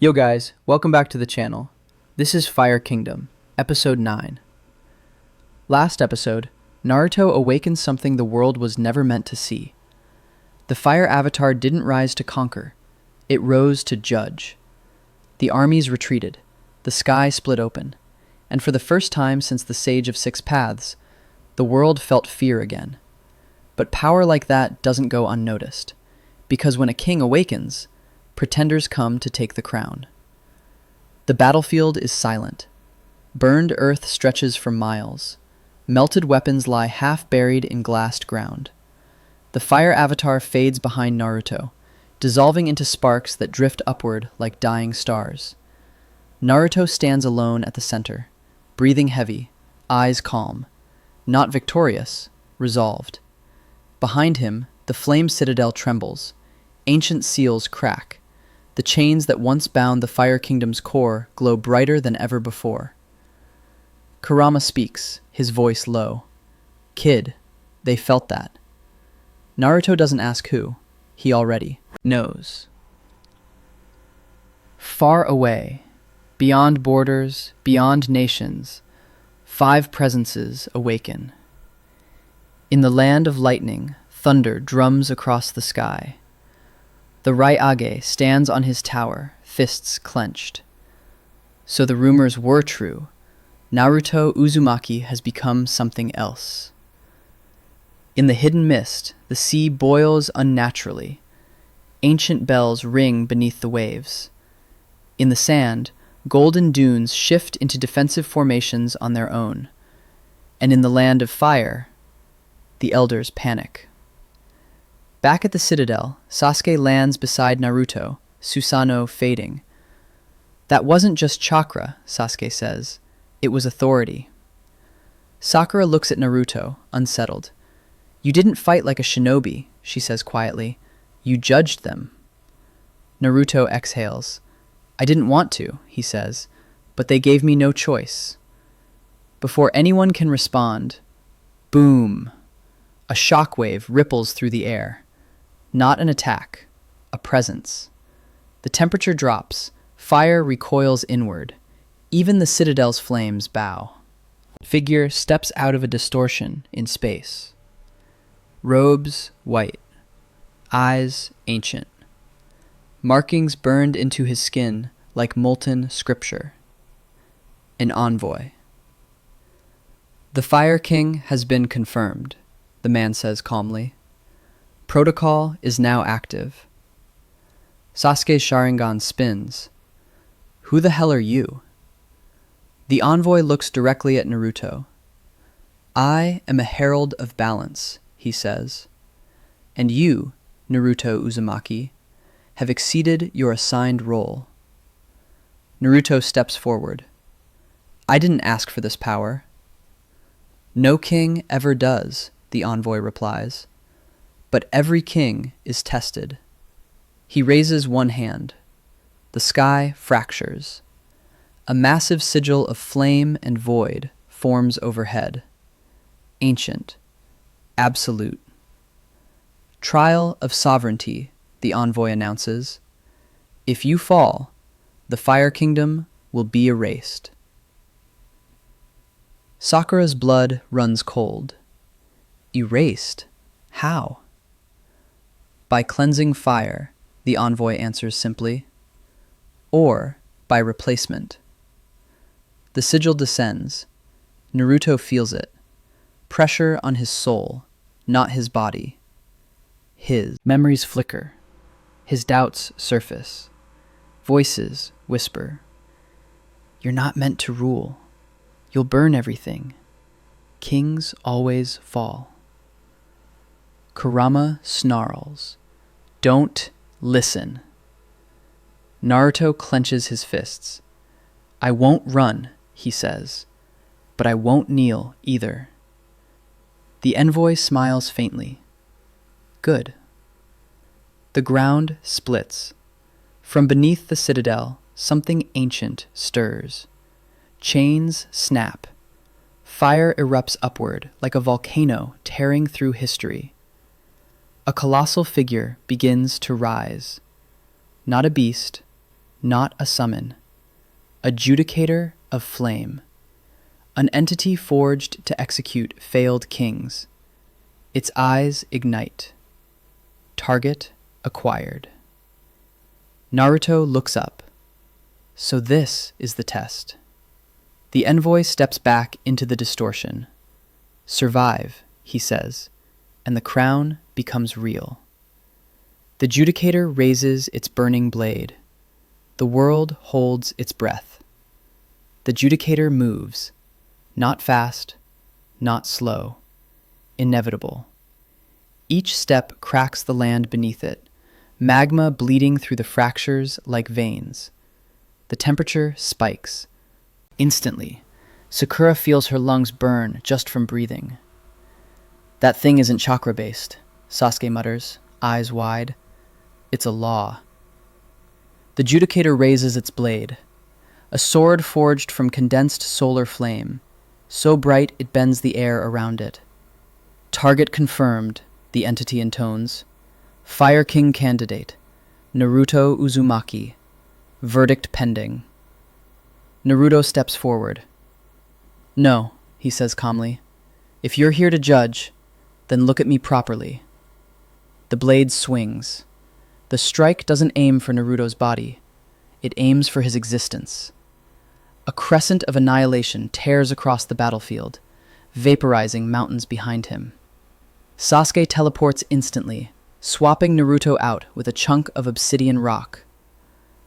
Yo guys, welcome back to the channel. This is Fire Kingdom, Episode 9. Last episode, Naruto awakens something the world was never meant to see. The Fire Avatar didn't rise to conquer, it rose to judge. The armies retreated, the sky split open, and for the first time since the Sage of Six Paths, the world felt fear again. But power like that doesn't go unnoticed, because when a king awakens, pretenders come to take the crown. The battlefield is silent. Burned earth stretches for miles. Melted weapons lie half buried in glassed ground. The Fire Avatar fades behind Naruto, dissolving into sparks that drift upward like dying stars. Naruto stands alone at the center, breathing heavy, eyes calm. Not victorious, resolved. Behind him, the flame citadel trembles. Ancient seals crack. The chains that once bound the Fire Kingdom's core glow brighter than ever before. Kurama speaks, his voice low. Kid, they felt that. Naruto doesn't ask who. He already knows. Far away, beyond borders, beyond nations, 5 presences awaken. In the land of lightning, thunder drums across the sky. The Raikage stands on his tower, fists clenched. So the rumors were true. Naruto Uzumaki has become something else. In the hidden mist, the sea boils unnaturally. Ancient bells ring beneath the waves. In the sand, golden dunes shift into defensive formations on their own. And in the land of fire, the elders panic. Back at the Citadel, Sasuke lands beside Naruto, Susanoo fading. That wasn't just chakra, Sasuke says. It was authority. Sakura looks at Naruto, unsettled. You didn't fight like a shinobi, she says quietly. You judged them. Naruto exhales. I didn't want to, he says, but they gave me no choice. Before anyone can respond, boom! A shockwave ripples through the air. Not an attack, a presence. The temperature drops, fire recoils inward. Even the citadel's flames bow. Figure steps out of a distortion in space. Robes white, eyes ancient. Markings burned into his skin like molten scripture. An envoy. The Fire King has been confirmed, the man says calmly. Protocol is now active. Sasuke's Sharingan spins. Who the hell are you? The envoy looks directly at Naruto. I am a herald of balance, he says. And you, Naruto Uzumaki, have exceeded your assigned role. Naruto steps forward. I didn't ask for this power. No king ever does, the envoy replies. But every king is tested. He raises one hand. The sky fractures. A massive sigil of flame and void forms overhead. Ancient. Absolute. Trial of sovereignty, the envoy announces. If you fall, the Fire Kingdom will be erased. Sakura's blood runs cold. Erased? How? By cleansing fire, the envoy answers simply. Or by replacement. The sigil descends. Naruto feels it. Pressure on his soul, not his body. His memories flicker. His doubts surface. Voices whisper. You're not meant to rule. You'll burn everything. Kings always fall. Kurama snarls. Don't listen. Naruto clenches his fists. I won't run, he says, but I won't kneel either. The envoy smiles faintly. Good. The ground splits. From beneath the citadel, something ancient stirs. Chains snap. Fire erupts upward like a volcano tearing through history. A colossal figure begins to rise. Not a beast, not a summon. Adjudicator of flame. An entity forged to execute failed kings. Its eyes ignite. Target acquired. Naruto looks up. So this is the test. The envoy steps back into the distortion. Survive, he says, and the crown becomes real. The judicator raises its burning blade. The world holds its breath. The judicator moves, not fast, not slow, inevitable. Each step cracks the land beneath it, magma bleeding through the fractures like veins. The temperature spikes. Instantly, Sakura feels her lungs burn just from breathing. That thing isn't chakra-based, Sasuke mutters, eyes wide. It's a law. The judicator raises its blade, a sword forged from condensed solar flame, so bright it bends the air around it. Target confirmed, the entity intones. Fire King candidate, Naruto Uzumaki. Verdict pending. Naruto steps forward. No, he says calmly. If you're here to judge, then look at me properly. The blade swings. The strike doesn't aim for Naruto's body. It aims for his existence. A crescent of annihilation tears across the battlefield, vaporizing mountains behind him. Sasuke teleports instantly, swapping Naruto out with a chunk of obsidian rock.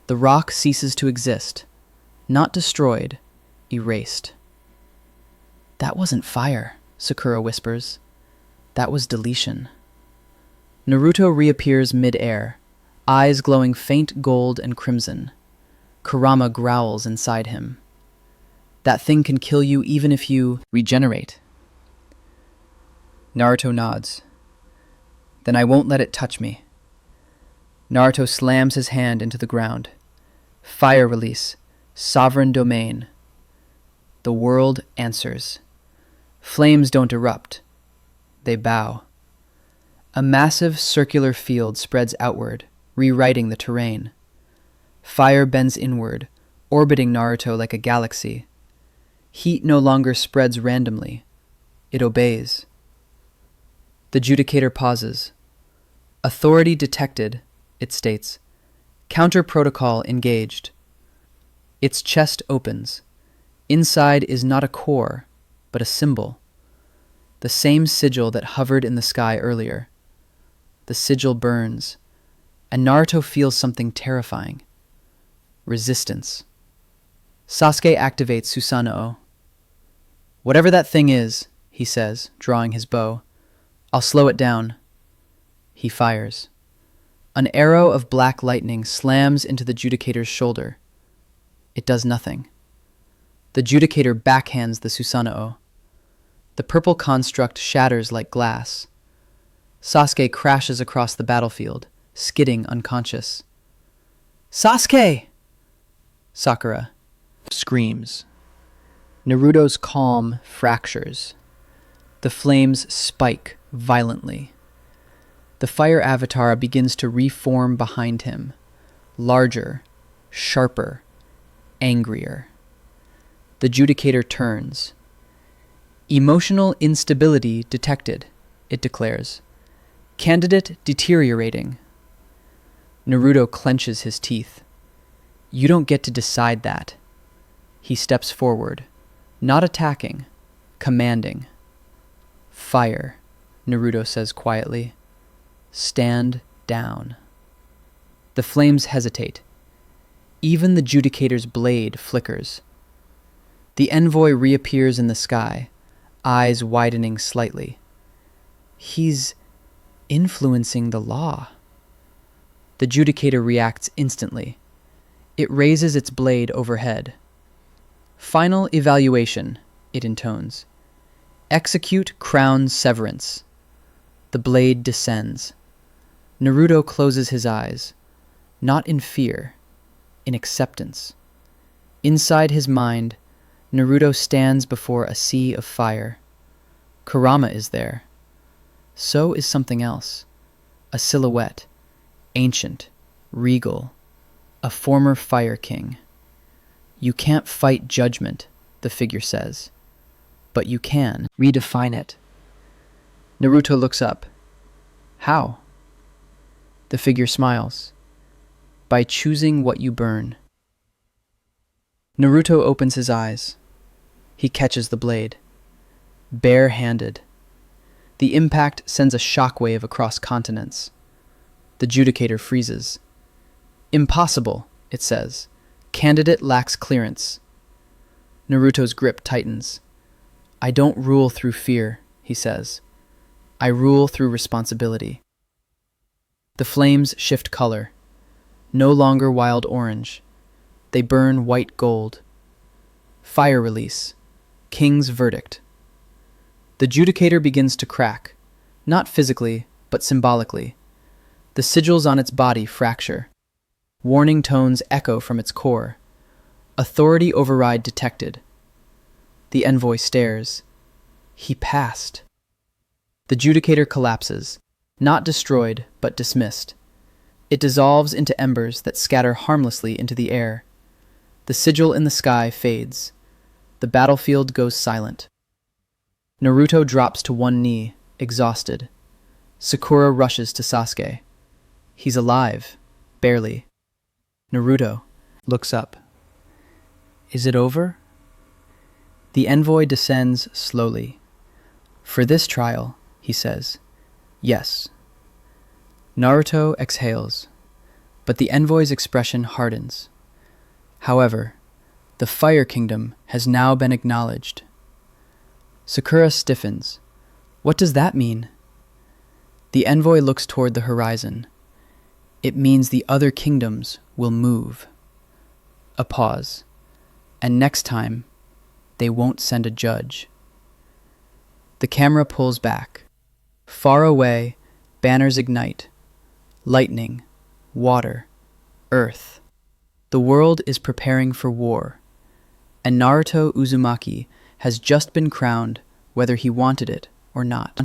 The rock ceases to exist, not destroyed, erased. That wasn't fire, Sakura whispers. That was deletion. Naruto reappears mid-air, eyes glowing faint gold and crimson. Kurama growls inside him. That thing can kill you even if you regenerate. Naruto nods. Then I won't let it touch me. Naruto slams his hand into the ground. Fire release. Sovereign domain. The world answers. Flames don't erupt. They bow. A massive circular field spreads outward, rewriting the terrain. Fire bends inward, orbiting Naruto like a galaxy. Heat no longer spreads randomly. It obeys. The judicator pauses. Authority detected, it states. Counter protocol engaged. Its chest opens. Inside is not a core, but a symbol. The same sigil that hovered in the sky earlier. The sigil burns, and Naruto feels something terrifying. Resistance. Sasuke activates Susanoo. Whatever that thing is, he says, drawing his bow, I'll slow it down. He fires. An arrow of black lightning slams into the judicator's shoulder. It does nothing. The judicator backhands the Susanoo. The purple construct shatters like glass. Sasuke crashes across the battlefield, skidding unconscious. Sasuke! Sakura screams. Naruto's calm fractures. The flames spike violently. The fire avatar begins to reform behind him, larger, sharper, angrier. The judicator turns. Emotional instability detected, it declares. Candidate deteriorating. Naruto clenches his teeth. You don't get to decide that. He steps forward, not attacking, commanding. Fire, Naruto says quietly. Stand down. The flames hesitate. Even the judicator's blade flickers. The envoy reappears in the sky, eyes widening slightly. He's influencing the law. The judicator reacts instantly. It raises its blade overhead. Final evaluation, it intones. Execute crown severance. The blade descends. Naruto closes his eyes, not in fear, in acceptance. Inside his mind, Naruto stands before a sea of fire. Kurama is there. So is something else. A silhouette, ancient, regal, A former fire king. You can't fight judgment, the figure says. But you can redefine it. Naruto looks up. How? The figure smiles. By choosing what you burn. Naruto opens his eyes. He catches the blade. Bare-handed. The impact sends a shockwave across continents. The judicator freezes. Impossible, it says. Candidate lacks clearance. Naruto's grip tightens. I don't rule through fear, he says. I rule through responsibility. The flames shift color. No longer wild orange. They burn white gold. Fire release. King's verdict. The judicator begins to crack. Not physically, but symbolically. The sigils on its body fracture. Warning tones echo from its core. Authority override detected. The envoy stares. He passed. The judicator collapses, not destroyed, but dismissed. It dissolves into embers that scatter harmlessly into the air. The sigil in the sky fades. The battlefield goes silent. Naruto drops to one knee, exhausted. Sakura rushes to Sasuke. He's alive, barely. Naruto looks up. Is it over? The envoy descends slowly. For this trial, he says, yes. Naruto exhales, but the envoy's expression hardens. However, the Fire Kingdom has now been acknowledged. Sakura stiffens. What does that mean? The envoy looks toward the horizon. It means the other kingdoms will move. A pause. And next time, they won't send a judge. The camera pulls back. Far away, banners ignite. Lightning, water, earth. The world is preparing for war. And Naruto Uzumaki has just been crowned whether he wanted it or not.